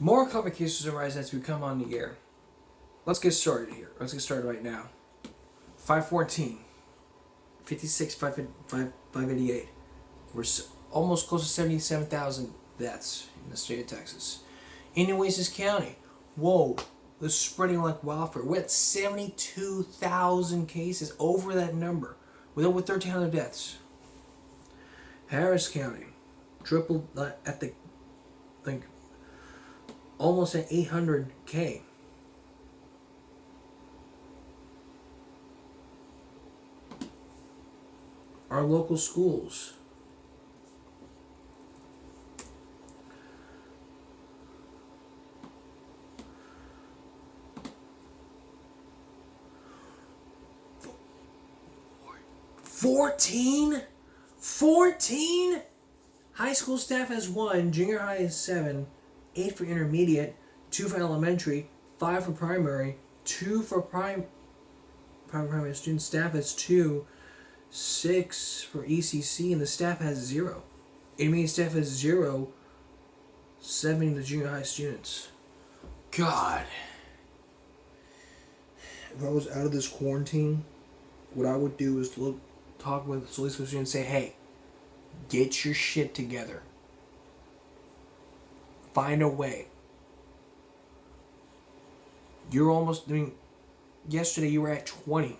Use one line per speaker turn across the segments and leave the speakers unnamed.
More COVID cases arise as we come on the air. Let's get started here. Let's get started right now. 514, 56, 588. We're almost close to 77,000 deaths in the state of Texas. In Nueces County, whoa, this is spreading like wildfire. We're at 72,000 cases, over that number, with over 1,300 deaths. Harris County, tripled at the, like, almost at 800K. Our local schools. Fourteen high school staff has 1, junior high is 7, 8 for intermediate, 2 for elementary, 5 for primary, 2 for primary student staff has 2, 6 for ECC, and the staff has 0. Intermediate staff has 0, 7 the junior high students. God. If I was out of this quarantine, what I would do is talk with police officers and say, hey, get your shit together. Find a way. You're almost doing. Yesterday you were at 20.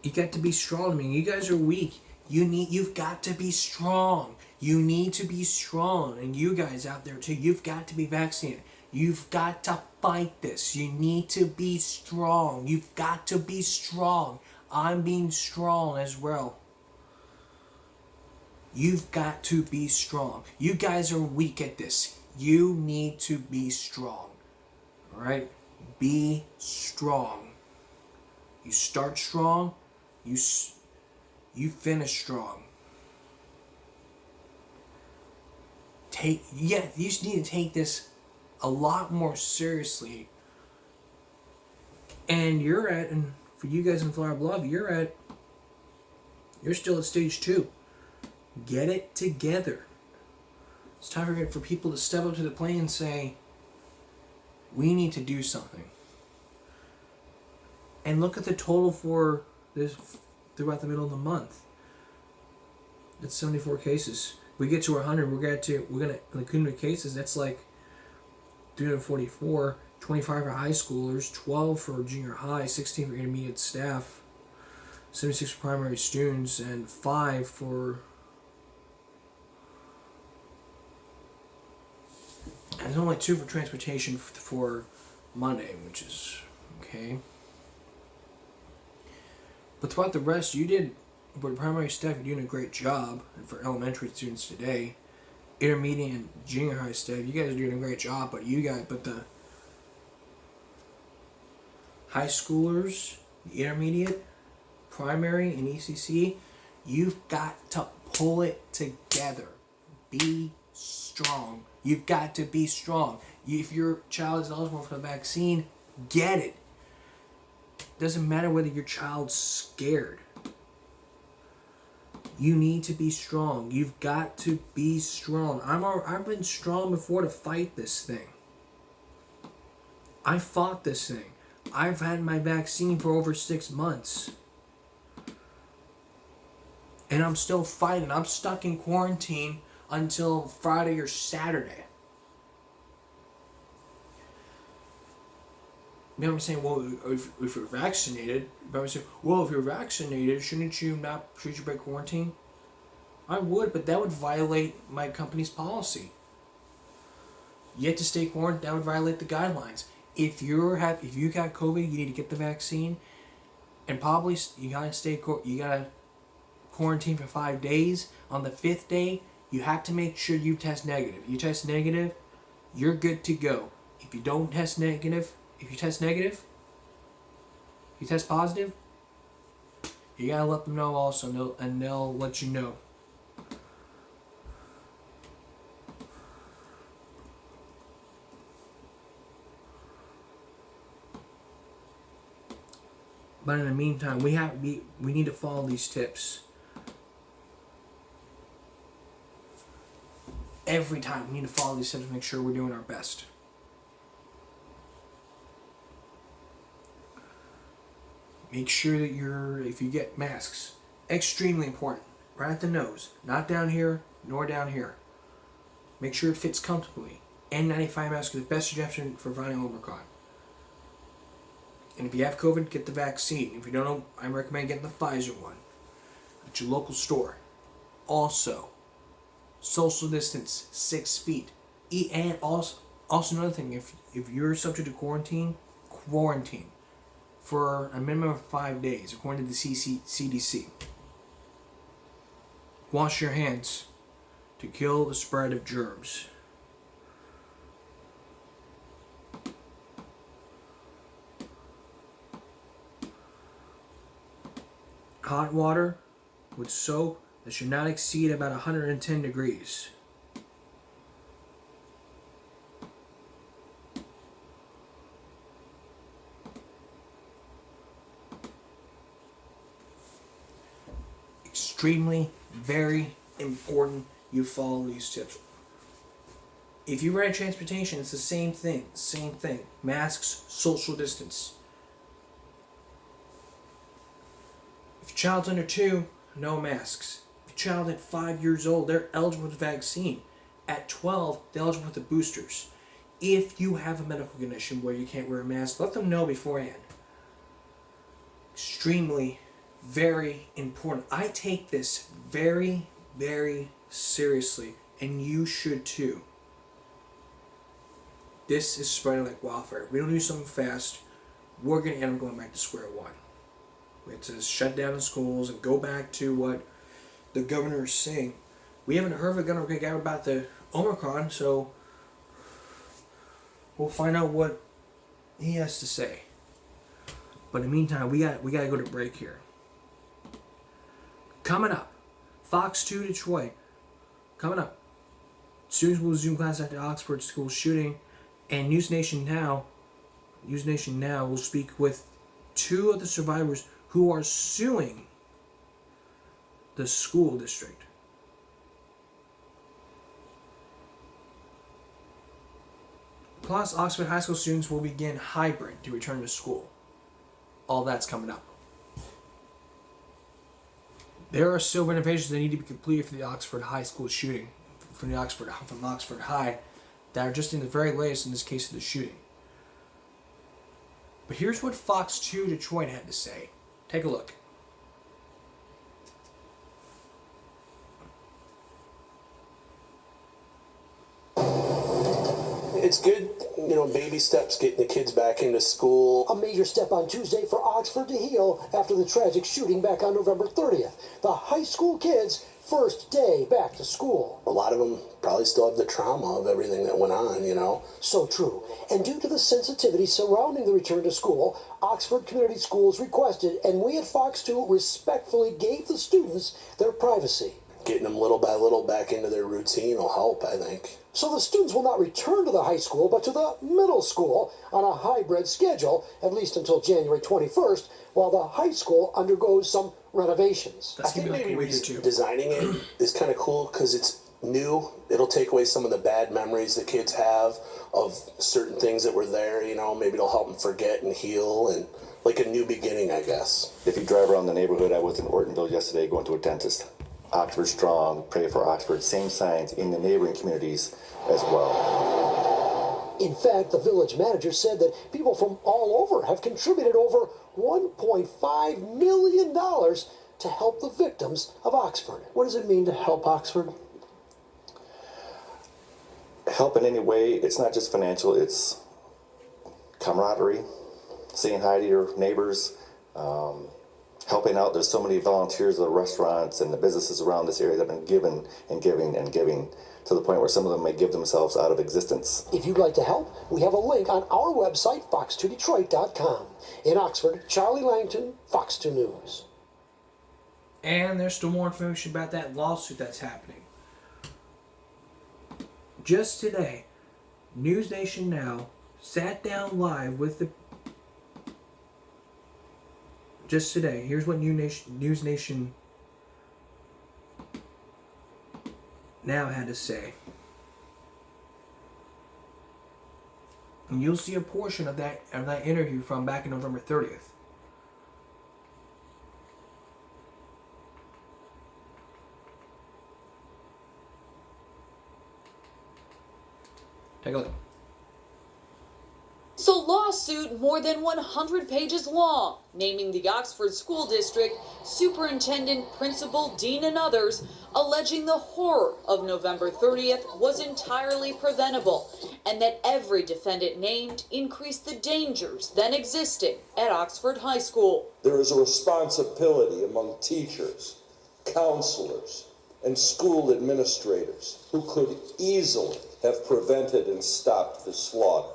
You got to be strong. I mean, you guys are weak. You've got to be strong. You need to be strong. And you guys out there too, you've got to be vaccinated. You've got to fight this. You need to be strong. You've got to be strong. I'm being strong as well. You've got to be strong. You guys are weak at this. You need to be strong. Alright? Be strong. You start strong. You finish strong. You just need to take this a lot more seriously. And for you guys in Flower Bluff, you're still at stage 2. Get it together. It's time for people to step up to the plate and say, we need to do something. And look at the total for this throughout the middle of the month. It's 74 cases. We get to 100, we're gonna including the cases, that's like 344, 25 for high schoolers, 12 for junior high, 16 for intermediate staff, 76 for primary students, and 5 for. And there's only 2 for transportation for Monday, which is okay. But throughout the rest, for primary staff, you're doing a great job. And for elementary students today, intermediate and junior high staff, you guys are doing a great job. But the high schoolers, the intermediate, primary, and ECC, you've got to pull it together. Be strong. You've got to be strong. If your child is eligible for the vaccine, get it. Doesn't matter whether your child's scared. You need to be strong. You've got to be strong. I've been strong before to fight this thing. I fought this thing. I've had my vaccine for over 6 months. And I'm still fighting. I'm stuck in quarantine until Friday or Saturday. You know what I'm saying? Well, if you're vaccinated, if you're vaccinated, shouldn't you break quarantine? I would, but that would violate my company's policy. You have to stay quarantined. That would violate the guidelines. If you got COVID, you need to get the vaccine, and probably you gotta quarantine for 5 days. On the 5th day, you have to make sure you test negative. You test negative, you're good to go. If you test negative, you test positive, you gotta let them know also, and they'll let you know. But in the meantime, we need to follow these tips. Every time we need to follow these steps to make sure we're doing our best. Make sure that if you get masks, extremely important, right at the nose, not down here, nor down here. Make sure it fits comfortably. N95 mask is the best suggestion for fighting Omicron. And if you have COVID, get the vaccine. If you don't know, I recommend getting the Pfizer one at your local store. Also, social distance, 6 feet. And also another thing, if you're subject to quarantine for a minimum of 5 days, according to the CDC. Wash your hands to kill the spread of germs. Hot water with soap that should not exceed about 110 degrees. Extremely, very important you follow these tips. If you ride transportation, it's the same thing. Masks, social distance. If your child's under 2, no masks. If your child at 5 years old, they're eligible for the vaccine. At 12, they're eligible for the boosters. If you have a medical condition where you can't wear a mask, let them know beforehand. Extremely, very important. I take this very, very seriously, and you should too. This is spreading like wildfire. If we don't do something fast, we're going to end up going back to square one. We have to shut down the schools and go back to what the governor is saying. We haven't heard of Governor Gay about the Omicron, so we'll find out what he has to say. But in the meantime, we got to go to break here. Coming up, Fox 2 Detroit. Coming up. Students will resume class after Oxford school shooting. And News Nation Now will speak with 2 of the survivors who are suing the school district. Plus, Oxford High School students will begin hybrid to return to school. All that's coming up. There are still renovations that need to be completed for the Oxford High School shooting, from Oxford High, that are just in the very latest in this case of the shooting. But here's what Fox 2 Detroit had to say. Take a look.
It's good, baby steps getting the kids back into school.
A major step on Tuesday for Oxford to heal after the tragic shooting back on November 30th. The high school kids' first day back to school.
A lot of them probably still have the trauma of everything that went on,
So true. And due to the sensitivity surrounding the return to school, Oxford Community Schools requested, and we at Fox 2 respectfully gave the students their privacy.
Getting them little by little back into their routine will help, I think.
So the students will not return to the high school, but to the middle school on a hybrid schedule, at least until January 21st, while the high school undergoes some renovations.
That's going to be like a week or two.
Designing it is kind of cool because it's new. It'll take away some of the bad memories the kids have of certain things that were there, Maybe it'll help them forget and heal and like a new beginning, I guess.
If you drive around the neighborhood, I was in Ortonville yesterday going to a dentist. Oxford Strong, Pray for Oxford, same signs in the neighboring communities as well.
In fact, the village manager said that people from all over have contributed over $1.5 million to help the victims of Oxford. What does it mean to help Oxford?
Help in any way, it's not just financial, it's camaraderie, saying hi to your neighbors, helping out. There's so many volunteers at the restaurants and the businesses around this area that have been giving and giving and giving to the point where some of them may give themselves out of existence.
If you'd like to help, we have a link on our website, fox2detroit.com. In Oxford, Charlie Langton, Fox 2 News.
And there's still more information about that lawsuit that's happening. Just today, News Nation Now sat down live with the... Just today, here's what News Nation Now had to say. And you'll see a portion of that interview from back in November 30th. Take a look.
So lawsuit more than 100 pages long, naming the Oxford School District, superintendent, principal, dean, and others, alleging the horror of November 30th was entirely preventable, and that every defendant named increased the dangers then existing at Oxford High School.
There is a responsibility among teachers, counselors, and school administrators who could easily have prevented and stopped the slaughter.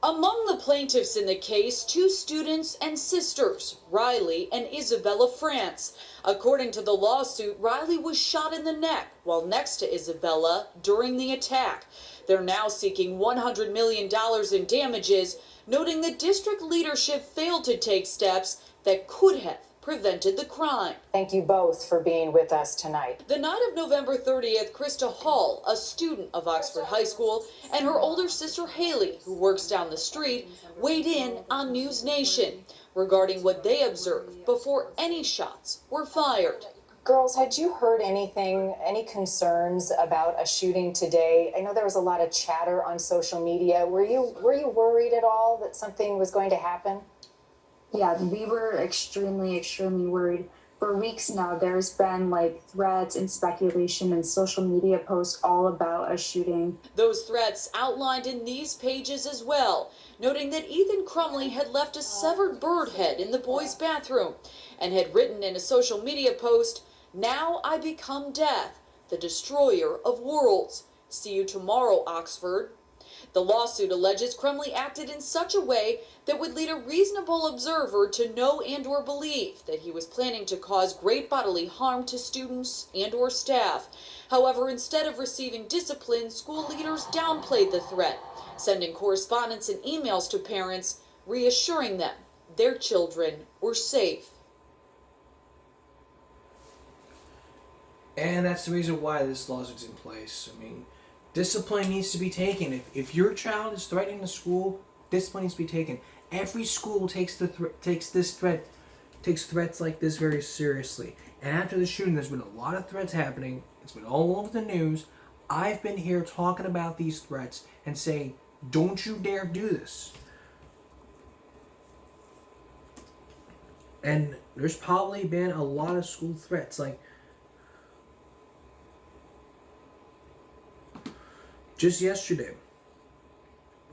Among the plaintiffs in the case, 2 students and sisters, Riley and Isabella France. According to the lawsuit, Riley was shot in the neck while next to Isabella during the attack. They're now seeking $100 million in damages, noting the district leadership failed to take steps that could have prevented the crime.
Thank you both for being with us tonight.
The night of November 30th, Krista Hall, a student of Oxford High School, and her older sister Haley, who works down the street, weighed in on News Nation regarding what they observed before any shots were fired.
Girls, had you heard anything, any concerns about a shooting today? I know there was a lot of chatter on social media. Were you worried at all that something was going to happen?
Yeah, we were extremely worried. For weeks now, there's been threats and speculation and social media posts all about a shooting.
Those threats outlined in these pages as well, noting that Ethan Crumley had left a severed bird head in the boys' bathroom and had written in a social media post, "Now I become death, the destroyer of worlds. See you tomorrow, Oxford." The lawsuit alleges Crumley acted in such a way that would lead a reasonable observer to know and or believe that he was planning to cause great bodily harm to students and or staff. However, instead of receiving discipline, school leaders downplayed the threat, sending correspondence and emails to parents, reassuring them their children were safe.
And that's the reason why this lawsuit's in place. I mean, discipline needs to be taken. If your child is threatening the school, discipline needs to be taken. Every school takes threats like this very seriously. And after the shooting, there's been a lot of threats happening. It's been all over the news. I've been here talking about these threats and saying, don't you dare do this. And there's probably been a lot of school threats, like just yesterday,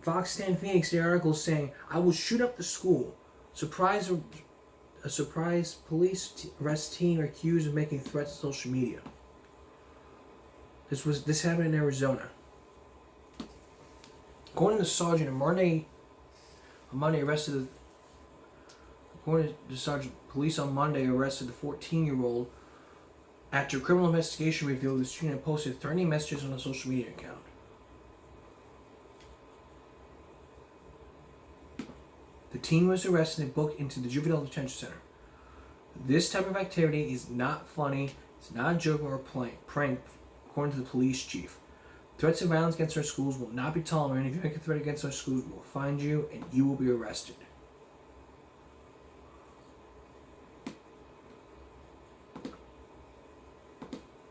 Fox 10 Phoenix, the article saying, "I will shoot up the school. A surprise police arrest teen accused of making threats to social media." This happened in Arizona. According to the sergeant, Monday arrested. According to the sergeant, police on Monday arrested the 14-year-old after a criminal investigation revealed the student had posted 30 messages on a social media account. The teen was arrested and booked into the juvenile detention center. This type of activity is not funny, it's not a joke or a prank, according to the police chief. Threats of violence against our schools will not be tolerated. If you make a threat against our schools, we will find you and you will be arrested.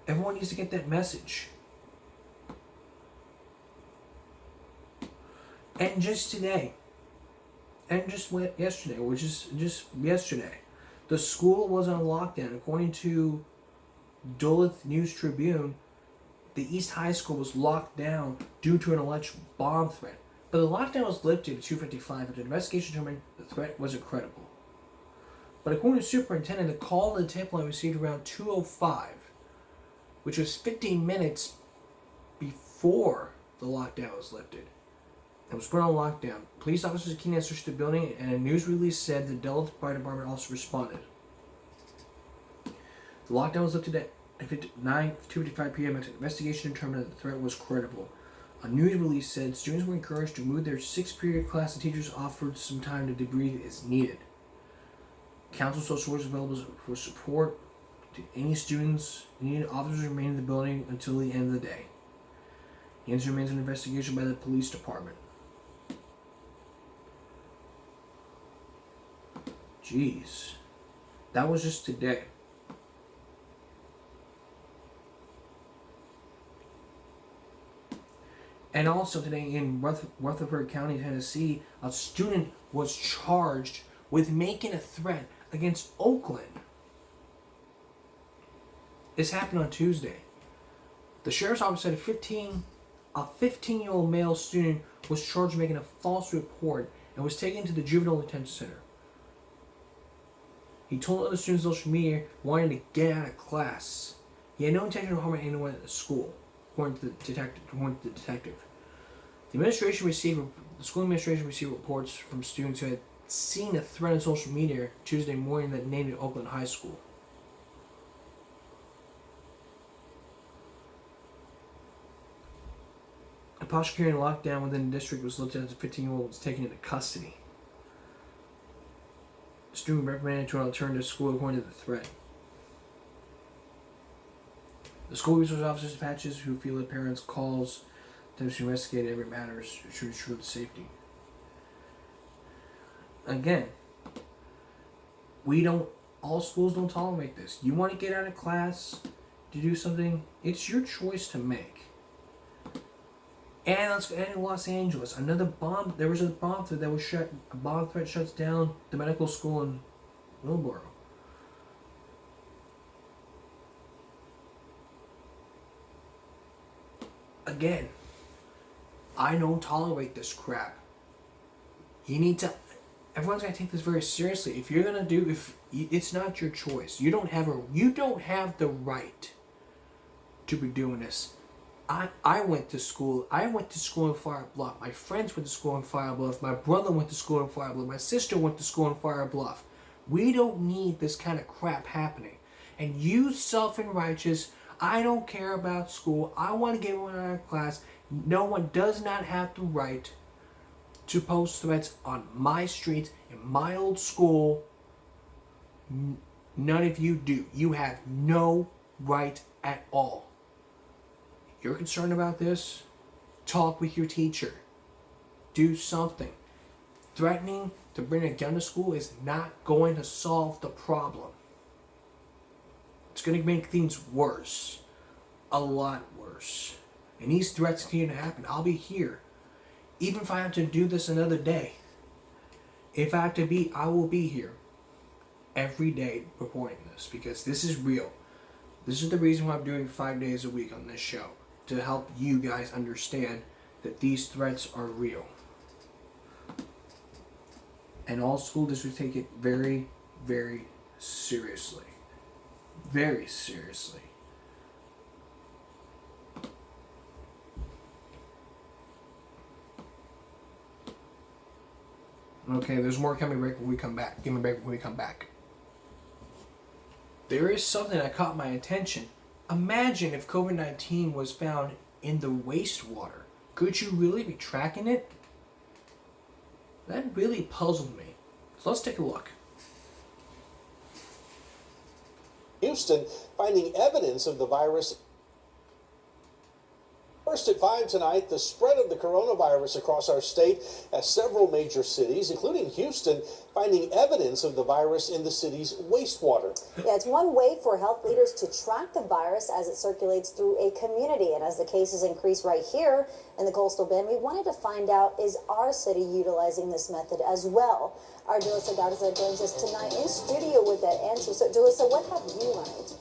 Everyone needs to get that message. And just today, and just yesterday, which is just yesterday, the school was on lockdown. According to Duluth News Tribune, the East High School was locked down due to an alleged bomb threat. But the lockdown was lifted at 2:55 after the investigation determined the threat wasn't credible. But according to the superintendent, the call to the tip line received around 2:05, which was 15 minutes before the lockdown was lifted. It was put on lockdown. Police officers keen to search the building, and a news release said the Duluth Fire Department also responded. The lockdown was lifted at 2:55 p.m. after the investigation determined that the threat was credible. A news release said students were encouraged to move their 6-period class and teachers offered some time to debrief as needed. Council social workers available for support to any students. Needed officers remain in the building until the end of the day. The incident remains an investigation by the police department. Jeez. That was just today. And also today in Rutherford County, Tennessee, a student was charged with making a threat against Oakland. This happened on Tuesday. The sheriff's office said a 15-year-old male student was charged with making a false report and was taken to the juvenile detention center. He told other students on social media wanting to get out of class. He had no intention of harming anyone at the school, according to the detective. The school administration received reports from students who had seen a threat on social media Tuesday morning that named it Oakland High School. A prosecuting lockdown within the district was looked at as a 15-year-old was taken into custody. The student recommended to an alternative school according to the threat. The school resource officers dispatches who fielded parents' calls to investigate every matter to ensure the safety. Again, all schools don't tolerate this. You want to get out of class to do something, it's your choice to make. And in Los Angeles, there was a bomb threat that was shut. A bomb threat shuts down the medical school in Wilbur. Again, I don't tolerate this crap. Everyone's gonna take this very seriously. It's not your choice. You don't have the right to be doing this. I went to school in Fire Bluff. My friends went to school in Fire Bluff. My brother went to school in Fire Bluff. My sister went to school in Fire Bluff. We don't need this kind of crap happening. And you self-righteous, I don't care about school. I want to get everyone out of class. No one does not have the right to post threats on my streets, in my old school. None of you do. You have no right at all. You're concerned about this? Talk with your teacher. Do something. Threatening to bring a gun to school is not going to solve the problem. It's going to make things worse. A lot worse. And these threats continue to happen. I'll be here. Even if I have to do this another day. If I have to be, I will be here. Every day reporting this. Because this is real. This is the reason why I'm doing 5 days a week on this show. To help you guys understand that these threats are real. And all school districts take it very, very seriously. Very seriously. Okay, there's more coming back when we come back. Give me a break when we come back. There is something that caught my attention. Imagine if COVID-19 was found in the wastewater. Could you really be tracking it? That really puzzled me. So let's take a look.
Houston finding evidence of the virus. First at 5 tonight, the spread of the coronavirus across our state as several major cities, including Houston, finding evidence of the virus in the city's wastewater.
Yeah, it's one way for health leaders to track the virus as it circulates through a community. And as the cases increase right here in the Coastal Bend, we wanted to find out, is our city utilizing this method as well? Our Julissa Garza joins us tonight in studio with that answer. So, Julissa, what have you learned?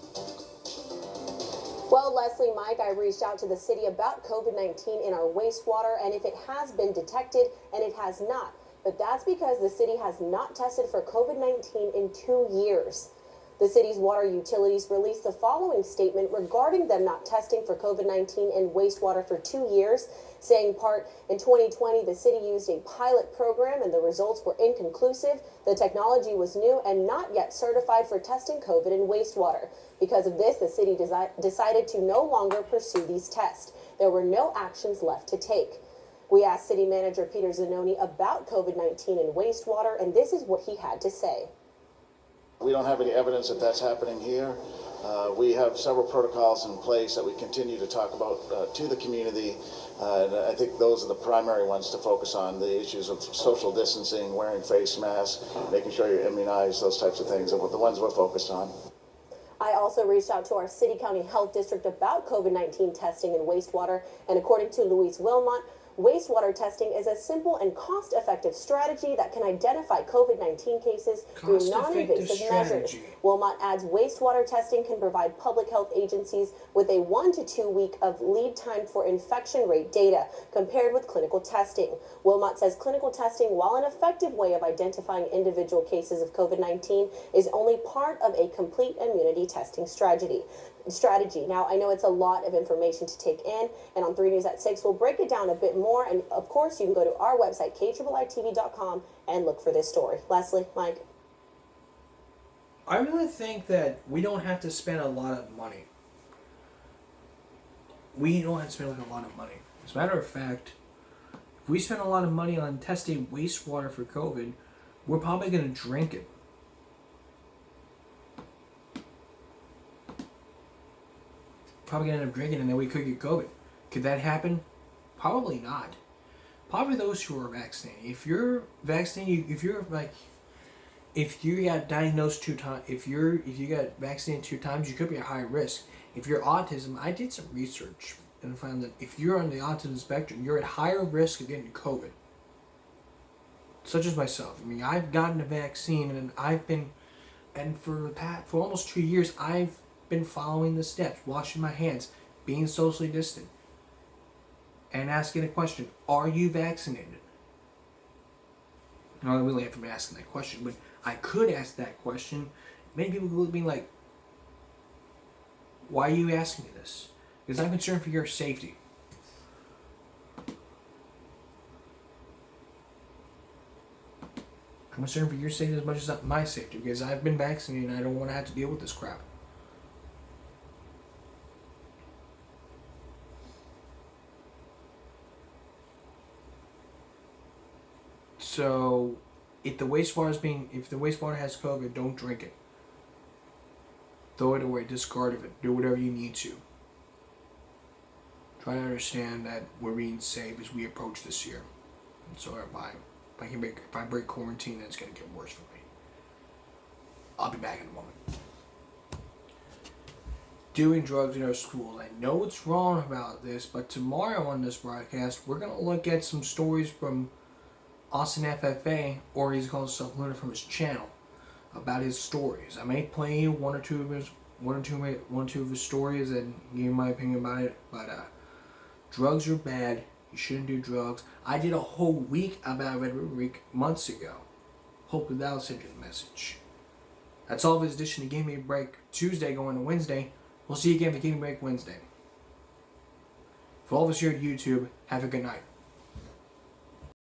Well, Leslie, Mike, I reached out to the city about COVID-19 in our wastewater, and if it has been detected, and it has not. But that's because the city has not tested for COVID-19 in 2 years. The city's water utilities released the following statement regarding them not testing for COVID-19 in wastewater for 2 years, saying part, in 2020, the city used a pilot program and the results were inconclusive. The technology was new and not yet certified for testing COVID in wastewater. Because of this, the city decided to no longer pursue these tests. There were no actions left to take. We asked City Manager Peter Zanoni about COVID-19 in wastewater, and this is what he had to say.
We don't have any evidence that that's happening here. We have several protocols in place that we continue to talk about to the community. And I think those are the primary ones to focus on, the issues of social distancing, wearing face masks, making sure you're immunized, those types of things are the ones we're focused on.
I also reached out to our City County Health District about COVID-19 testing and wastewater, and according to Louise Wilmot, wastewater testing is a simple and cost-effective strategy that can identify COVID-19 cases through non-invasive measures. Wilmot adds wastewater testing can provide public health agencies with a 1 to 2 week of lead time for infection rate data compared with clinical testing. Wilmot says clinical testing, while an effective way of identifying individual cases of COVID-19, is only part of a complete immunity testing strategy. Now, I know it's a lot of information to take in, and on 3 News at 6, we'll break it down a bit more. And of course, you can go to our website, KIITV.com, and look for this story. Leslie, Mike.
I really think that we don't have to spend a lot of money. We don't have to spend a lot of money. As a matter of fact, if we spend a lot of money on testing wastewater for COVID, we're probably going to drink it. Probably gonna end up drinking and then we could get COVID. Could that happen? Probably not. Probably those who are vaccinated. If you're vaccinated, if you got diagnosed 2 times, if you got vaccinated 2 times, you could be at high risk. If you're autism, I did some research and found that if you're on the autism spectrum, you're at higher risk of getting COVID. Such as myself. I mean, I've gotten a vaccine and for almost 2 years, I've been following the steps, washing my hands, being socially distant, and asking a question, are you vaccinated? I don't really have to be asking that question, but I could ask that question. Many people would be like, why are you asking me this? Because I'm concerned for your safety. I'm concerned for your safety as much as my safety, because I've been vaccinated and I don't want to have to deal with this crap. So, if the wastewater has COVID, don't drink it. Throw it away, discard of it, do whatever you need to. Try to understand that we're being safe as we approach this year. And so if I break quarantine, then it's going to get worse for me. I'll be back in a moment. Doing drugs in our schools. I know what's wrong about this, but tomorrow on this broadcast, we're going to look at some stories from Austin FFA, or he's called himself Luna, from his channel, about his stories. I may play one or two of his stories and give you my opinion about it. But drugs are bad. You shouldn't do drugs. I did a whole week about Red River Week months ago. Hopefully that'll send you the message. That's all of his edition of Give Me a Break Tuesday going to Wednesday. We'll see you again for Give Me a Break Wednesday. For all of us here at YouTube, have a good night.